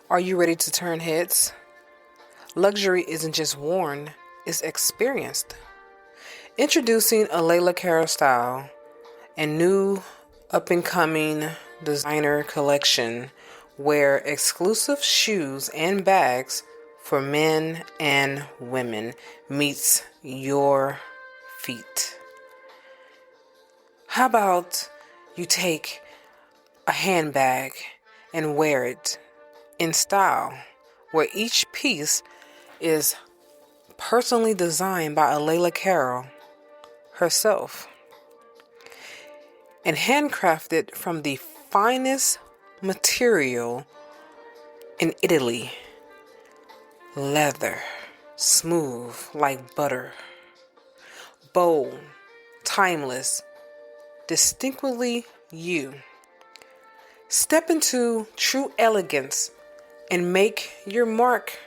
Are you ready to turn heads? Luxury isn't just worn, it's experienced. Introducing a Layla Cara style and new up and coming designer collection where exclusive shoes and bags for men and women meets your feet. How about you take a handbag and wear it in style where each piece is personally designed by Alayla Carroll herself and handcrafted from the finest material in Italy. Leather, smooth like butter, bold, timeless, distinctly you. Step into true elegance and make your mark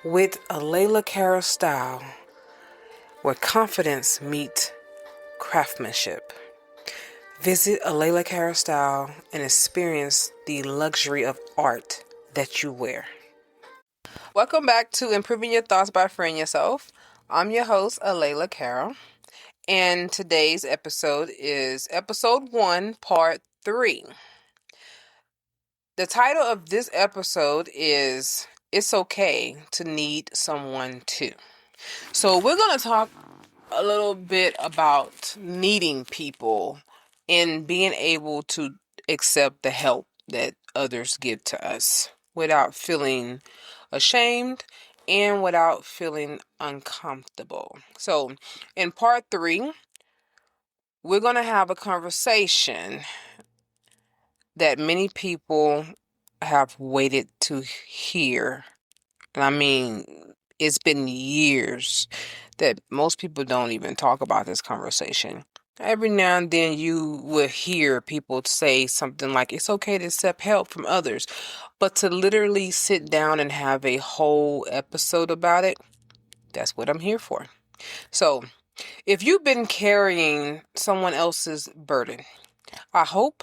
with Alayla Carroll style, where confidence meets craftsmanship. Visit Alayla Cara Style and experience the luxury of art that you wear. Welcome back to Improving Your Thoughts by Freeing Yourself. I'm your host, Alayla Cara, and today's episode is episode 1, part 3. The title of this episode is It's Okay to Need Someone Too. So we're going to talk a little bit about needing people and being able to accept the help that others give to us without feeling ashamed and without feeling uncomfortable. So, in part 3, we're going to have a conversation that many people have waited to hear. And I mean, it's been years that most people don't even talk about this conversation. Every now and then you will hear people say something like, it's okay to accept help from others. But to literally sit down and have a whole episode about it, that's what I'm here for. So, if you've been carrying someone else's burden, I hope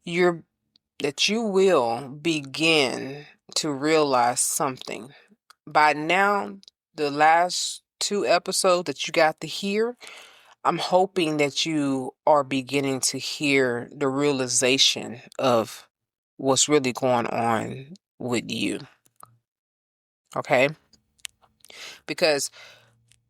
that you will begin to realize something. By now, the last 2 episodes that you got to hear, I'm hoping that you are beginning to hear the realization of what's really going on with you. Okay? Because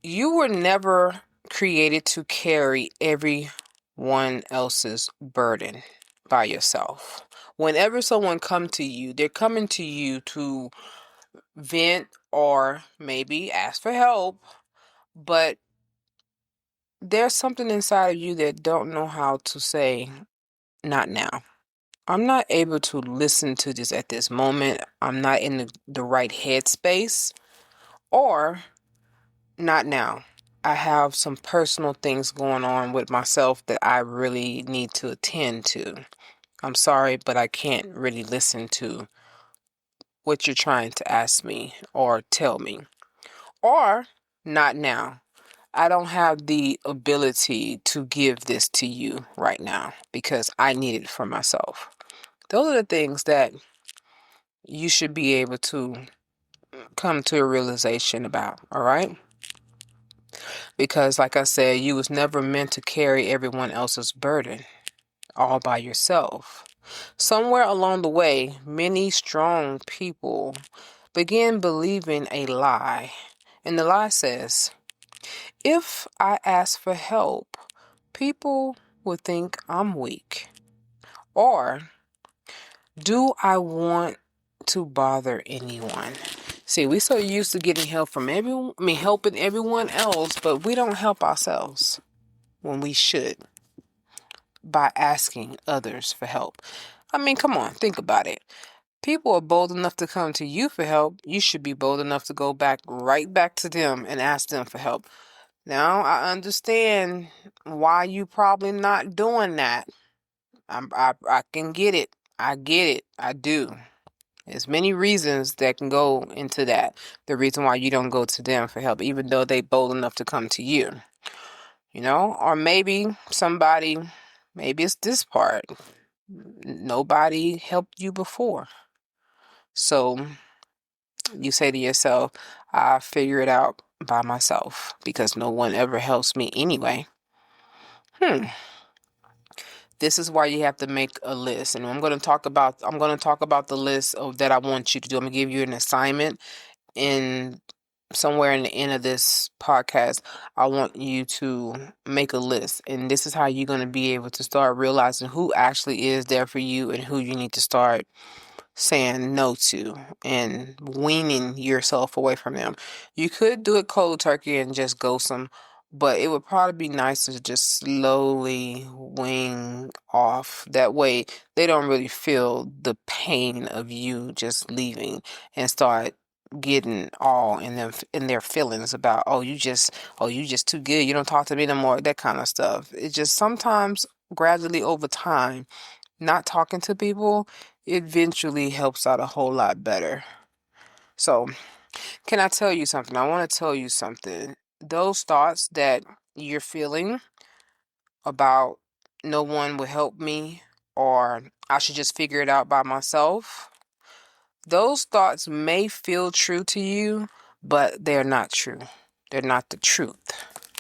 you were never created to carry everyone else's burden by yourself. Whenever someone comes to you, they're coming to you to vent or maybe ask for help, but there's something inside of you that don't know how to say, not now. I'm not able to listen to this at this moment. I'm not in the right headspace, or not now. I have some personal things going on with myself that I really need to attend to. I'm sorry, but I can't really listen to what you're trying to ask me or tell me. Or not now. I don't have the ability to give this to you right now because I need it for myself. Those are the things that you should be able to come to a realization about, all right? Because like I said, you was never meant to carry everyone else's burden all by yourself. Somewhere along the way, many strong people begin believing a lie. And the lie says, if I ask for help, people will think I'm weak. Or do I want to bother anyone? See, we so used to getting help from helping everyone else, but we don't help ourselves when we should by asking others for help. I mean, come on, think about it. People are bold enough to come to you for help. You should be bold enough to go right back to them and ask them for help. Now, I understand why you probably not doing that. I can get it. I get it. I do. There's many reasons that can go into that. The reason why you don't go to them for help, even though they bold enough to come to you. Or maybe maybe it's this part. Nobody helped you before. So you say to yourself, I figure it out by myself because no one ever helps me anyway. This is why you have to make a list. And I'm going to talk about the list that I want you to do. I'm going to give you an assignment in somewhere in the end of this podcast. I want you to make a list. And this is how you're going to be able to start realizing who actually is there for you and who you need to start saying no to and weaning yourself away from them. You could do it cold turkey and just ghost them, but it would probably be nicer to just slowly wing off. That way they don't really feel the pain of you just leaving and start getting all in their feelings about, you just too good, you don't talk to me no more, that kind of stuff. It just sometimes gradually over time, not talking to people eventually helps out a whole lot better. So, can I tell you something? I want to tell you something. Those thoughts that you're feeling about no one will help me or I should just figure it out by myself, those thoughts may feel true to you, but they're not true. They're not the truth.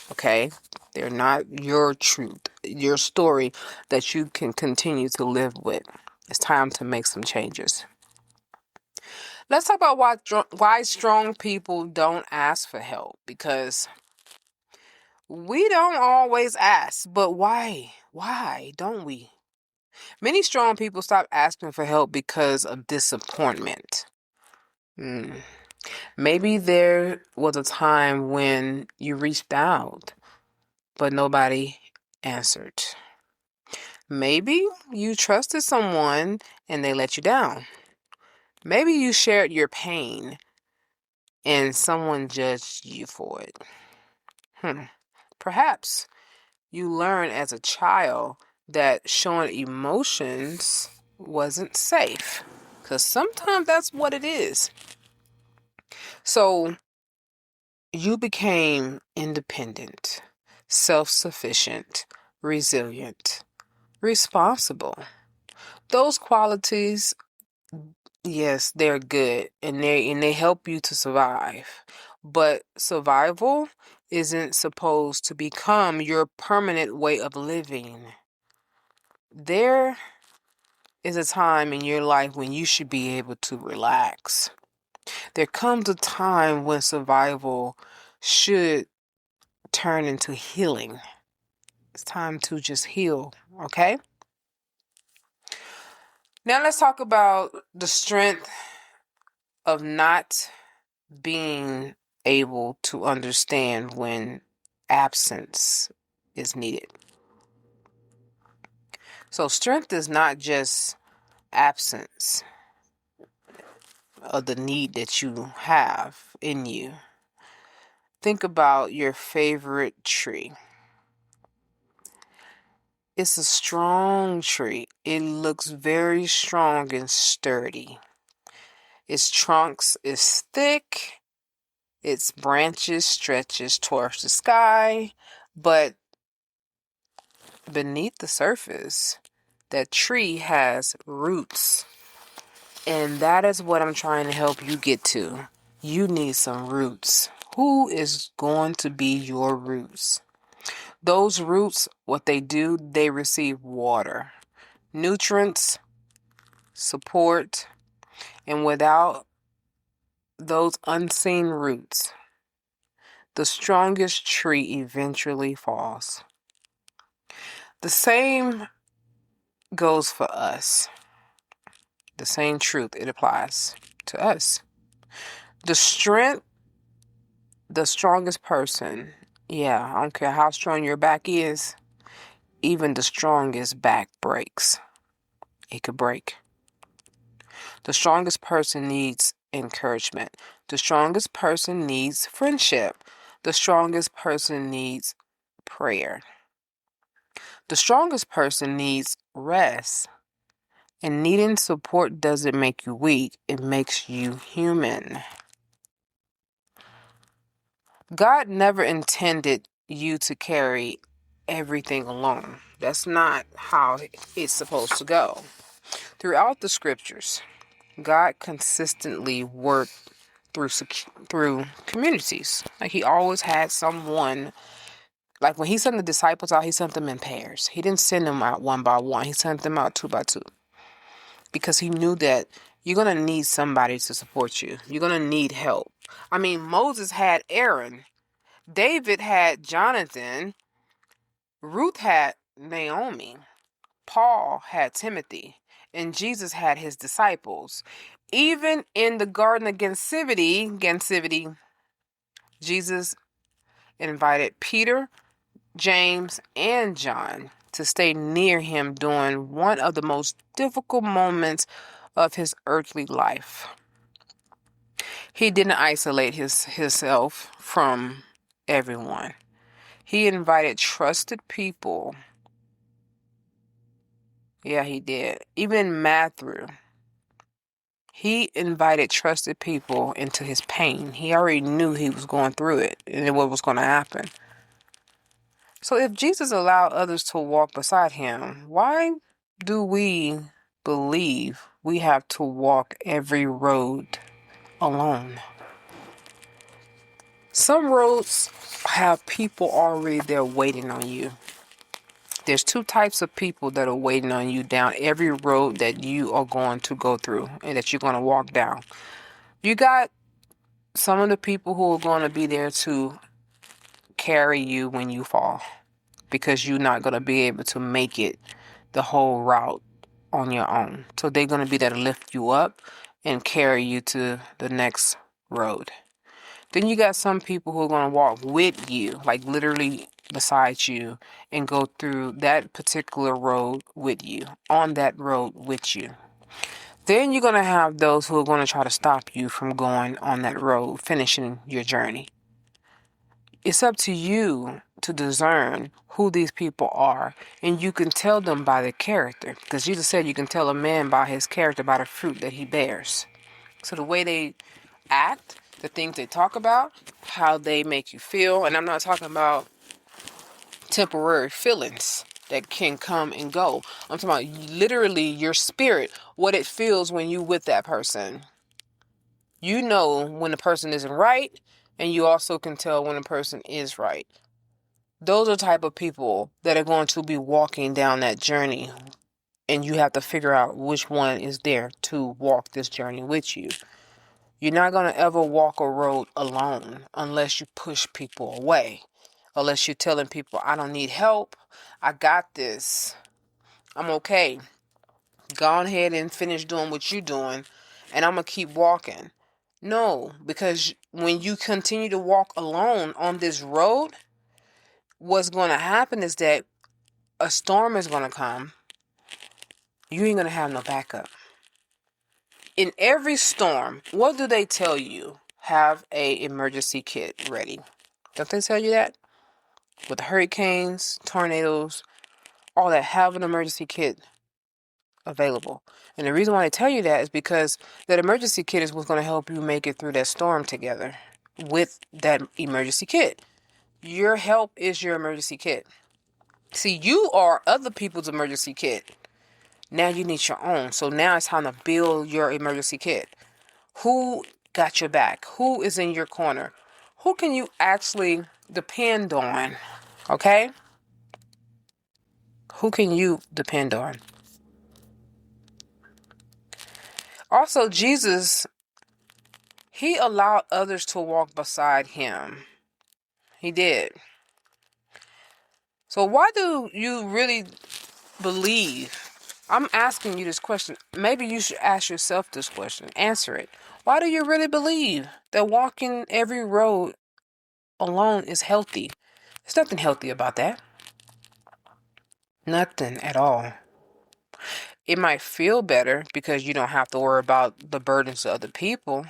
Okay? They're not your truth, your story that you can continue to live with. It's time to make some changes. Let's talk about why strong people don't ask for help, because we don't always ask, but why? Why don't we? Many strong people stop asking for help because of disappointment. Maybe there was a time when you reached out, but nobody answered. Maybe you trusted someone and they let you down. Maybe you shared your pain and someone judged you for it. Perhaps you learned as a child that showing emotions wasn't safe, because sometimes that's what it is. So you became independent, self-sufficient, resilient, responsible. Those qualities, yes, they're good and they help you to survive. But survival isn't supposed to become your permanent way of living. There is a time in your life when you should be able to relax. There comes a time when survival should turn into healing. It's time to just heal, okay? Now let's talk about the strength of not being able to understand when absence is needed. So strength is not just absence of the need that you have in you. Think about your favorite tree. It's a strong tree. It looks very strong and sturdy. Its trunks is thick. Its branches stretches towards the sky, but beneath the surface, that tree has roots. And that is what I'm trying to help you get to. You need some roots. Who is going to be your roots? Those roots, what they do, they receive water, nutrients, support, and without those unseen roots, the strongest tree eventually falls. The same goes for us. The same truth, it applies to us. The strongest person, I don't care how strong your back is, even the strongest back breaks. It could break. The strongest person needs encouragement. The strongest person needs friendship. The strongest person needs prayer. The strongest person needs rest. And needing support doesn't make you weak, it makes you human. God never intended you to carry everything alone. That's not how it's supposed to go. Throughout the scriptures, God consistently worked through communities. Like he always had someone. Like when he sent the disciples out, he sent them in pairs. He didn't send them out one by one. He sent them out two by two because he knew that you're going to need somebody to support you. You're going to need help. I mean, Moses had Aaron. David had Jonathan. Ruth had Naomi. Paul had Timothy. And Jesus had his disciples. Even in the Garden of Gethsemane, Jesus invited Peter, James, and John to stay near him during one of the most difficult moments of his earthly life. He didn't isolate himself from everyone. He invited trusted people. Yeah, he did. Even Matthew. He invited trusted people into his pain. He already knew he was going through it and what was going to happen. So if Jesus allowed others to walk beside him, why do we believe we have to walk every road alone? Some roads have people already there waiting on you. There's two types of people that are waiting on you down every road that you are going to go through and that you're going to walk down. You got some of the people who are going to be there to carry you when you fall because you're not going to be able to make it the whole route on your own. So they're going to be there to lift you up and carry you to the next road. Then you got some people who are going to walk with you, like literally beside you, and go through that particular road with you, on that road with you. Then you're going to have those who are going to try to stop you from going on that road, finishing your journey. It's up to you to discern who these people are, and you can tell them by their character, because Jesus said you can tell a man by his character, by the fruit that he bears. So the way they act, the things they talk about, how they make you feel, and I'm not talking about temporary feelings that can come and go. I'm talking about literally your spirit, what it feels when you with that person. You know when a person isn't right, and you also can tell when a person is right. Those are the type of people that are going to be walking down that journey, and you have to figure out which one is there to walk this journey with you. You're not going to ever walk a road alone unless you push people away, unless you're telling people, I don't need help, I got this, I'm okay. Go ahead and finish doing what you're doing, and I'm going to keep walking. No, because when you continue to walk alone on this road, what's going to happen is that a storm is going to come. You ain't going to have no backup. In every storm, what do they tell you? Have a emergency kit ready. Don't they tell you that? With hurricanes, tornadoes, all that, have an emergency kit available. And the reason why they tell you that is because that emergency kit is what's going to help you make it through that storm together with that emergency kit. Your help is your emergency kit. See, you are other people's emergency kit. Now you need your own. So now it's time to build your emergency kit. Who got your back? Who is in your corner? Who can you actually depend on? Okay? Who can you depend on? Also, Jesus, he allowed others to walk beside him. He did. So why do you really believe? I'm asking you this question. Maybe you should ask yourself this question. Answer it. Why do you really believe that walking every road alone is healthy? There's nothing healthy about that. Nothing at all. It might feel better because you don't have to worry about the burdens of other people,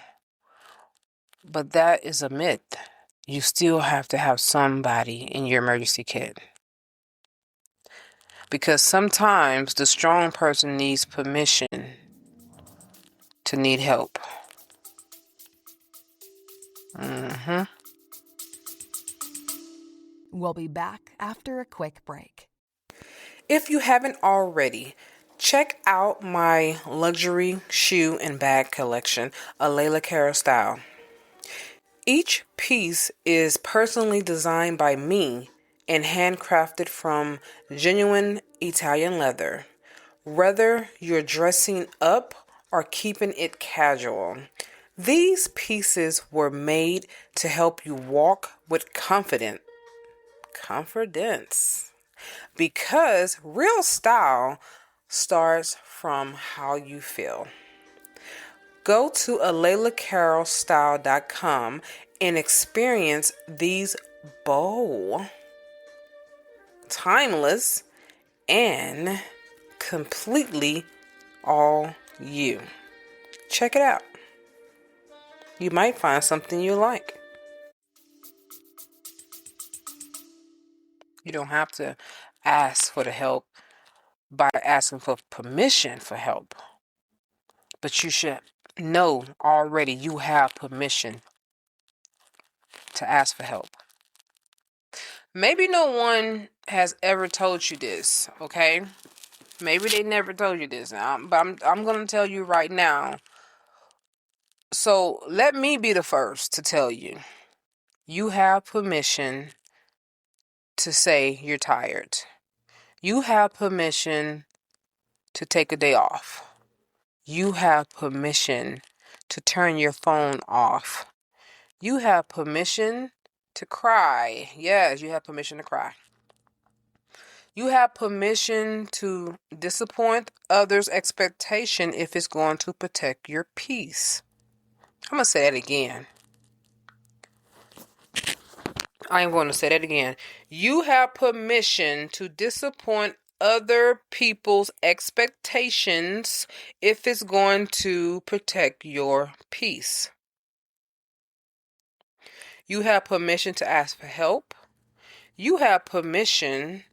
but that is a myth. You still have to have somebody in your emergency kit. Because sometimes the strong person needs permission to need help. We'll be back after a quick break. If you haven't already, Check out my luxury shoe and bag collection, a Layla Cara style. Each piece is personally designed by me and handcrafted from genuine Italian leather. Whether you're dressing up or keeping it casual, these pieces were made to help you walk with confidence. Because real style starts from how you feel. Go to alaylacarolstyle.com and experience these bold, timeless, and completely all you. Check it out. You might find something you like. You don't have to ask for the help by asking for permission for help. But you should know already you have permission to ask for help. Maybe no one has ever told you this, okay? Maybe they never told you this, but I'm going to tell you right now. So let me be the first to tell you. You have permission to say you're tired. You have permission to take a day off. You have permission to turn your phone off. You have permission to cry. Yes, you have permission to cry. You have permission to disappoint others' expectation if it's going to protect your peace. I'm going to say that again. I am going to say that again. You have permission to disappoint other people's expectations if it's going to protect your peace. You have permission to ask for help. You have permission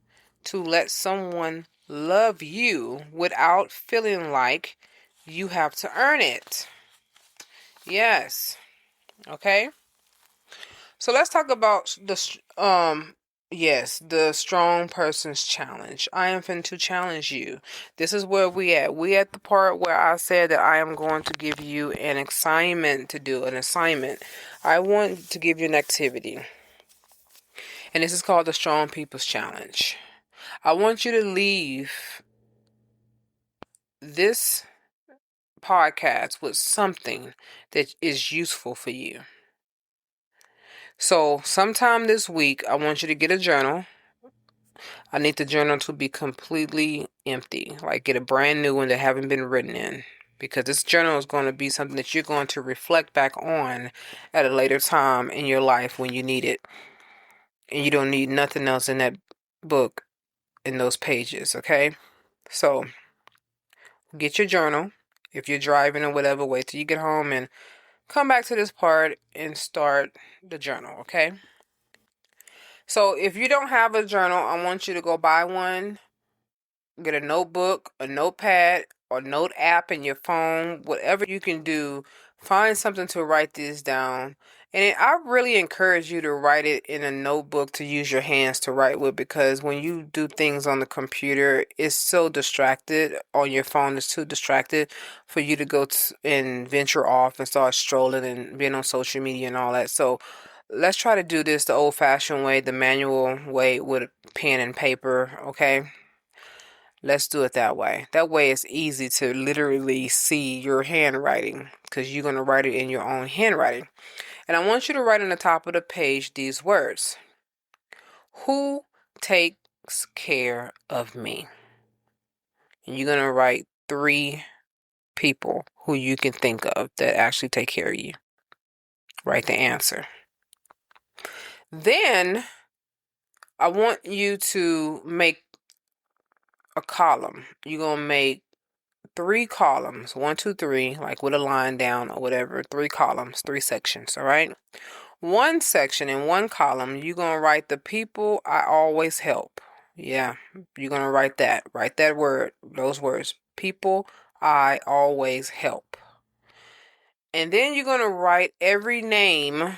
to let someone love you without feeling like you have to earn it. Yes. Okay? So let's talk about the strong person's challenge. I am finna to challenge you. This is where we at. We at the part where I said that I am going to give you an assignment to do, an assignment. I want to give you an activity. And this is called the Strong People's Challenge. I want you to leave this podcast with something that is useful for you. So sometime this week, I want you to get a journal. I need the journal to be completely empty. Like get a brand new one that haven't been written in. Because this journal is going to be something that you're going to reflect back on at a later time in your life when you need it. And you don't need nothing else in that book, in those pages, okay? So get your journal. If you're driving or whatever, wait till you get home and come back to this part and start the journal, okay? So if you don't have a journal, I want you to go buy one. Get a notebook, a notepad, or note app in your phone, whatever you can do. Find something to write this down. And I really encourage you to write it in a notebook to use your hands to write with, because when you do things on the computer, it's so distracted. On your phone, it's too distracted for you to go and venture off and start strolling and being on social media and all that. So let's try to do this the old-fashioned way, the manual way, with pen and paper, okay? Let's do it that way. That way it's easy to literally see your handwriting, because you're going to write it in your own handwriting. And I want you to write on the top of the page these words. Who takes care of me? And you're going to write 3 people who you can think of that actually take care of you. Write the answer. Then I want you to make a column. You're going to make 3 columns, 1, 2, 3, like with a line down or whatever. 3 columns, 3 sections, all right? One section in one column, you're going to write the people I always help. Yeah, you're going to write that. Write that word, those words. People I always help. And then you're going to write every name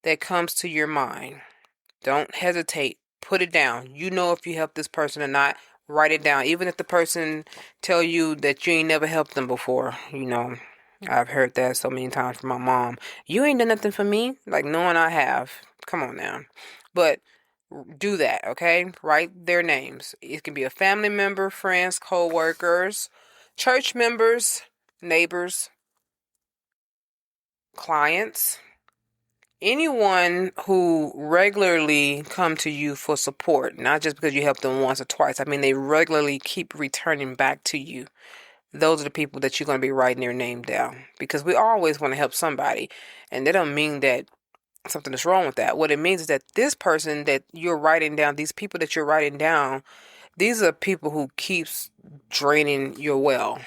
that comes to your mind. Don't hesitate. Put it down. You know if you help this person or not. Write it down. Even if the person tell you that you ain't never helped them before, I've heard that so many times from my mom. You ain't done nothing for me, like knowing I have. Come on now. But do that, okay? Write their names. It can be a family member, friends, co-workers, church members, neighbors, clients, anyone who regularly come to you for support, not just because you helped them once or twice. I mean, they regularly keep returning back to you. Those are the people that you're going to be writing their name down, because we always want to help somebody, and that don't mean that something is wrong with that. What it means is that this person that you're writing down, these people that you're writing down, these are people who keeps draining your well.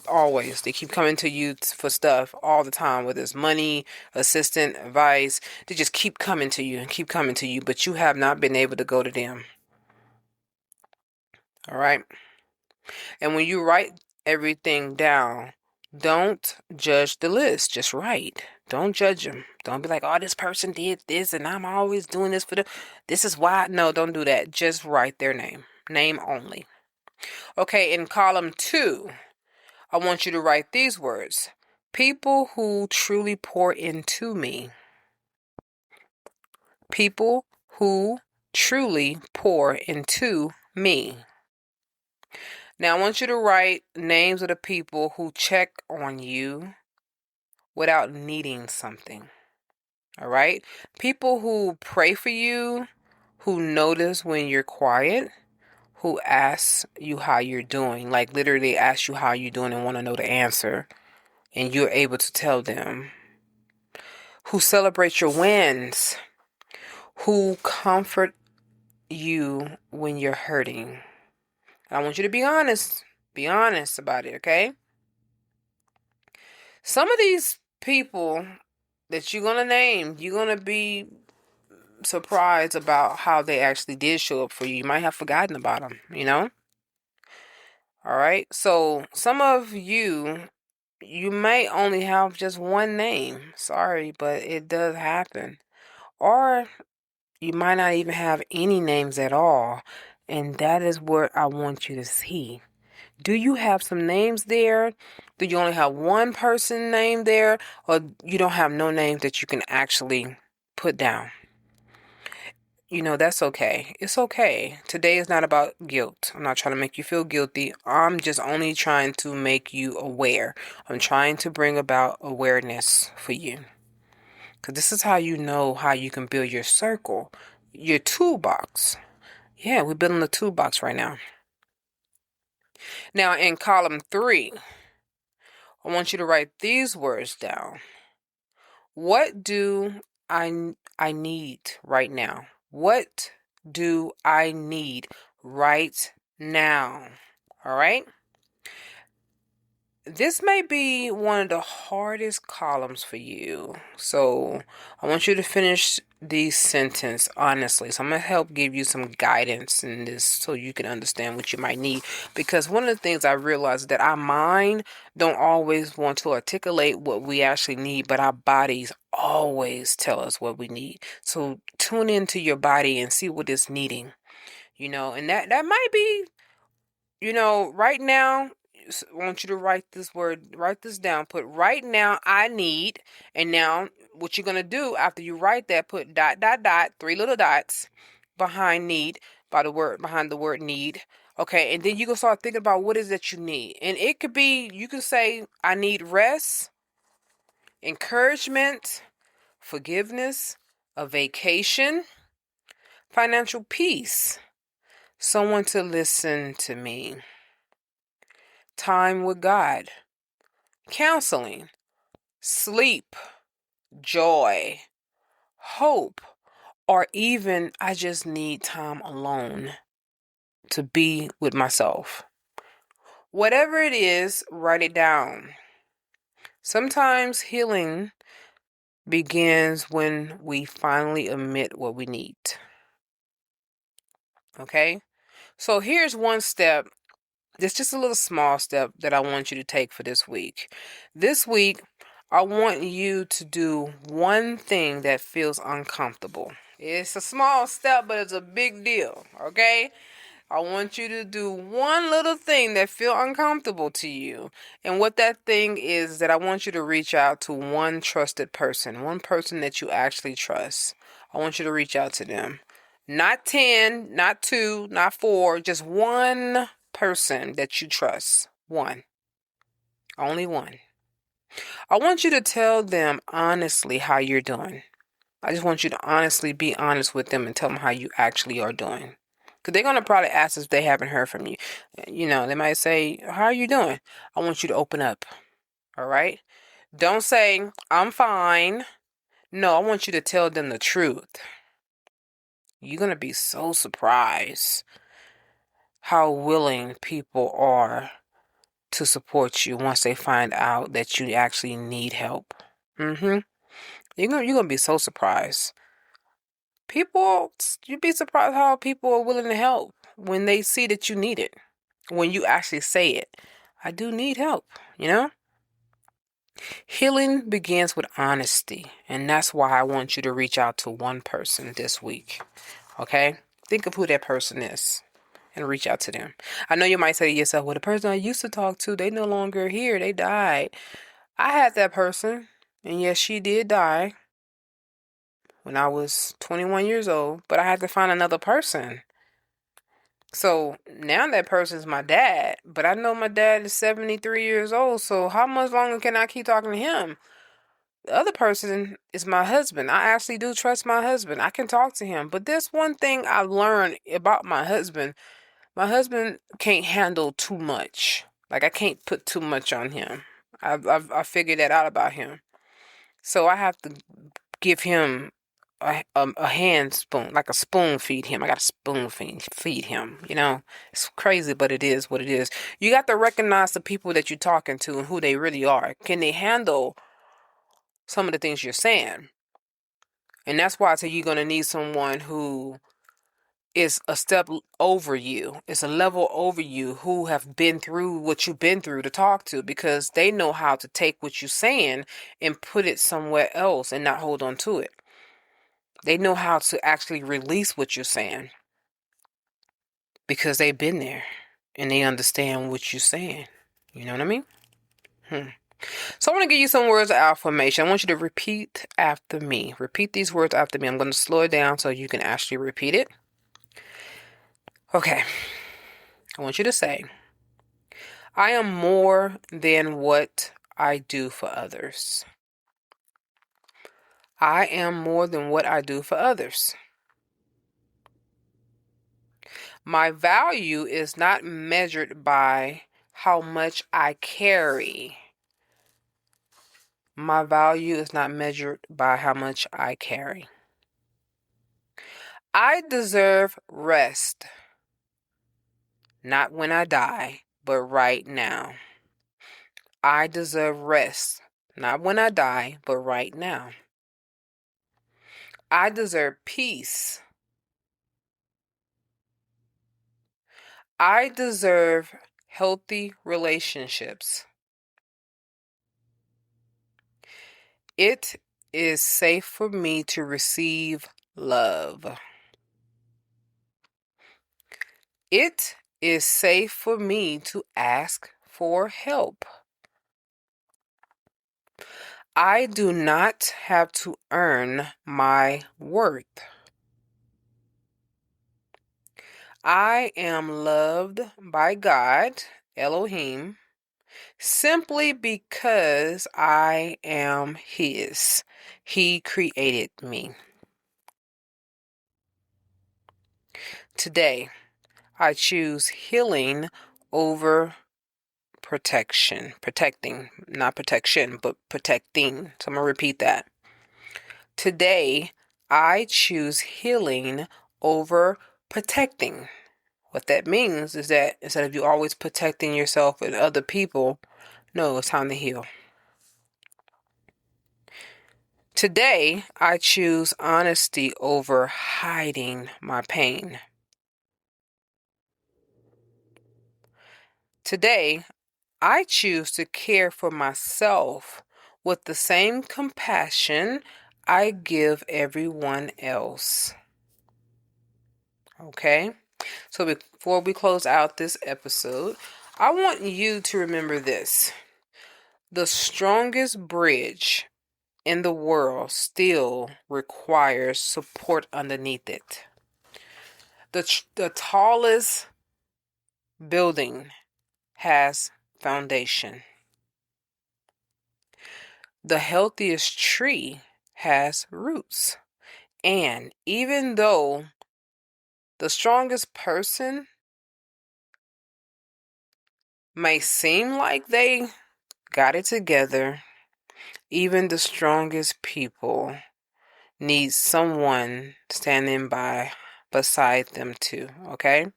Always. They keep coming to you for stuff all the time, whether it's money, assistance, advice. They just keep coming to you and keep coming to you, but you have not been able to go to them. All right? And when you write everything down, don't judge the list. Just write. Don't judge them. Don't be like, oh, this person did this and I'm always doing this for them. This is why. No, don't do that. Just write their name. Name only. Okay, in column 2, I want you to write these words. People who truly pour into me. People who truly pour into me. Now, I want you to write names of the people who check on you without needing something. All right? People who pray for you, who notice when you're quiet, who ask you how you're doing. Like literally ask you how you're doing and want to know the answer. And you're able to tell them. Who celebrate your wins. Who comfort you when you're hurting. I want you to be honest. Be honest about it, okay? Some of these people that you're going to name, you're going to be surprised about how they actually did show up for you. You might have forgotten about them, All right? So some of you may only have just one name. Sorry, but it does happen. Or you might not even have any names at all. And that is what I want you to see. Do you have some names there? Do you only have one person name there? Or you don't have no names that you can actually put down? That's okay. It's okay. Today is not about guilt. I'm not trying to make you feel guilty. I'm just only trying to make you aware. I'm trying to bring about awareness for you. Because this is how you know how you can build your circle, your toolbox. Yeah, we're building a toolbox right now. Now, in column 3, I want you to write these words down. What do I need right now? What do I need right now? All right? This may be one of the hardest columns for you. So I want you to finish the sentence honestly. So I'm going to help give you some guidance in this so you can understand what you might need. Because one of the things I realized is that our mind don't always want to articulate what we actually need, but our bodies always tell us what we need. So tune into your body and see what it's needing. And that might be, right now. I want you to write this down. Put right now I need, and now what you're gonna do after you write that, put ... 3 little dots behind need, behind the word need. Okay, and then you can start thinking about what is that you need. And it could be, you can say, I need rest, encouragement, forgiveness, a vacation, financial peace, someone to listen to me, time with God, counseling, sleep, joy, hope, or even I just need time alone to be with myself. Whatever it is, write it down. Sometimes healing begins when we finally admit what we need. Okay? So here's one step. It's just a little small step that I want you to take for this week. This week, I want you to do one thing that feels uncomfortable. It's a small step, but it's a big deal, okay? I want you to do one little thing that feel uncomfortable to you. And what that thing is that I want you to reach out to one trusted person, one person that you actually trust. I want you to reach out to them. Not 10, not 2, not 4, just one person that you trust. One. Only one. I want you to tell them honestly how you're doing. I just want you to honestly be honest with them and tell them how you actually are doing. Because they're going to probably ask if they haven't heard from you. You know, they might say, how are you doing? I want you to open up. All right? Don't say, I'm fine. No, I want you to tell them the truth. You're going to be so surprised how willing people are to support you once they find out that you actually need help. You're gonna be so surprised. You'd be surprised how people are willing to help when they see that you need it. When you actually say it, I do need help, you know? Healing begins with honesty, and that's why I want you to reach out to one person this week. Okay? Think of who that person is and reach out to them. I know you might say to yourself, well, the person I used to talk to, they no longer here. They died. I had that person, and yes, she did die when I was 21 years old, but I had to find another person. So now that person's my dad, but I know my dad is 73 years old, so how much longer can I keep talking to him? The other person is my husband. I actually do trust my husband. I can talk to him. But there's one thing I learned about my husband. My husband can't handle too much. Like, I can't put too much on him. I figured that out about him. So I have to give him a hand spoon, like a spoon feed him. I got to spoon feed him. You know, it's crazy, but it is what it is. You got to recognize the people that you're talking to and who they really are. Can they handle some of the things you're saying? And that's why I say you're going to need someone who is a step over you. It's a level over you who have been through what you've been through to talk to, because they know how to take what you're saying and put it somewhere else and not hold on to it. They know how to actually release what you're saying because they've been there and they understand what you're saying. You know what I mean? So I want to give you some words of affirmation. I want you to repeat after me. Repeat these words after me. I'm going to slow it down so you can actually repeat it. Okay. I want you to say, I am more than what I do for others. I am more than what I do for others. My value is not measured by how much I carry. My value is not measured by how much I carry. I deserve rest. Not when I die, but right now. I deserve rest. Not when I die, but right now. I deserve peace. I deserve healthy relationships. It is safe for me to receive love. It is safe for me to ask for help. I do not have to earn my worth. I am loved by God, Elohim, simply because I am His. He created me. Today, I choose healing over protecting, not protection, but protecting. So I'm going to repeat that. Today, I choose healing over protecting. What that means is that instead of you always protecting yourself and other people, no, it's time to heal. Today, I choose honesty over hiding my pain. Today, I choose to care for myself with the same compassion I give everyone else. Okay? So before we close out this episode, I want you to remember this. The strongest bridge in the world still requires support underneath it. The tallest building has foundation. The healthiest tree has roots. And even though the strongest person may seem like they got it together, even the strongest people need someone standing beside them too, okay?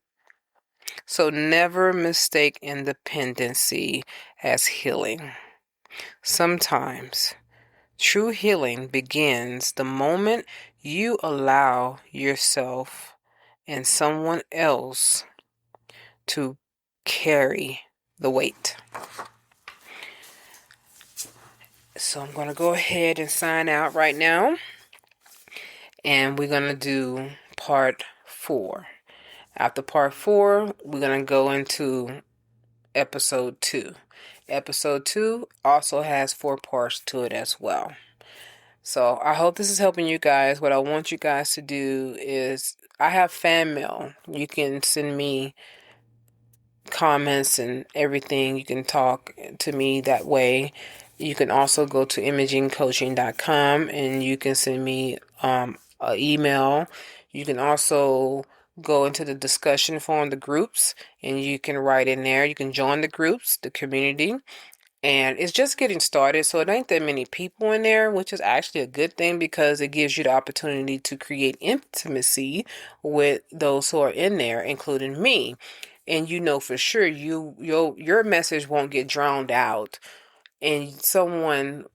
So never mistake independency as healing. Sometimes true healing begins the moment you allow yourself and someone else to carry the weight. So I'm going to go ahead and sign out right now. And we're going to do part 4. After part 4, we're going to go into episode 2. Episode 2 also has 4 parts to it as well. So I hope this is helping you guys. What I want you guys to do is, I have fan mail. You can send me comments and everything. You can talk to me that way. You can also go to imagingcoaching.com and you can send me an email. You can also go into the discussion forum, the groups, and you can write in there. You can join the groups, the community. And it's just getting started, so it ain't that many people in there, which is actually a good thing because it gives you the opportunity to create intimacy with those who are in there, including me. And you know for sure your message won't get drowned out, and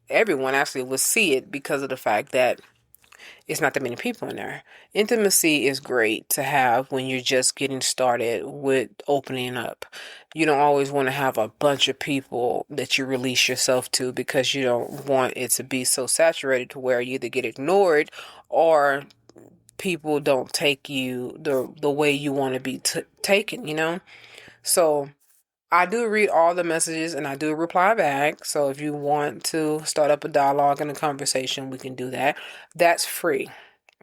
everyone actually will see it because of the fact that it's not that many people in there. Intimacy is great to have when you're just getting started with opening up. You don't always want to have a bunch of people that you release yourself to because you don't want it to be so saturated to where you either get ignored or people don't take you the way you want to be taken, you know? So I do read all the messages and I do reply back. So if you want to start up a dialogue and a conversation, we can do that. That's free.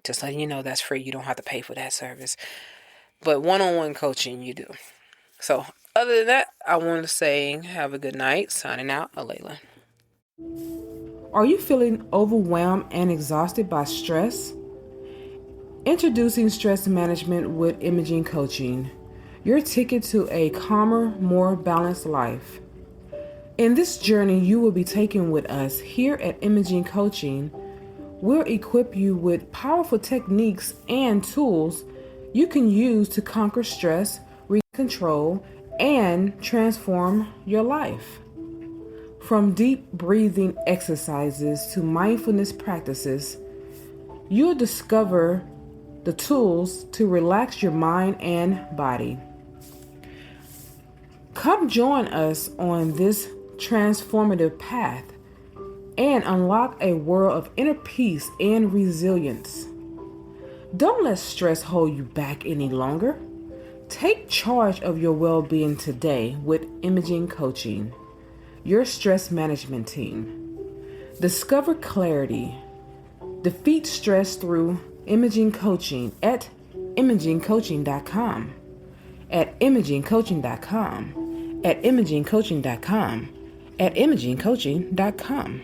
Just letting you know that's free. You don't have to pay for that service. But one-on-one coaching, you do. So other than that, I want to say have a good night. Signing out, Alayla. Are you feeling overwhelmed and exhausted by stress? Introducing Stress Management with Imaging Coaching, your ticket to a calmer, more balanced life. In this journey you will be taking with us here at Imaging Coaching, we'll equip you with powerful techniques and tools you can use to conquer stress, control, and transform your life. From deep breathing exercises to mindfulness practices, you'll discover the tools to relax your mind and body. Come join us on this transformative path and unlock a world of inner peace and resilience. Don't let stress hold you back any longer. Take charge of your well-being today with Imaging Coaching, your stress management team. Discover clarity. Defeat stress through Imaging Coaching at imagingcoaching.com. At imagingcoaching.com. At imagingcoaching.com. At imagingcoaching.com.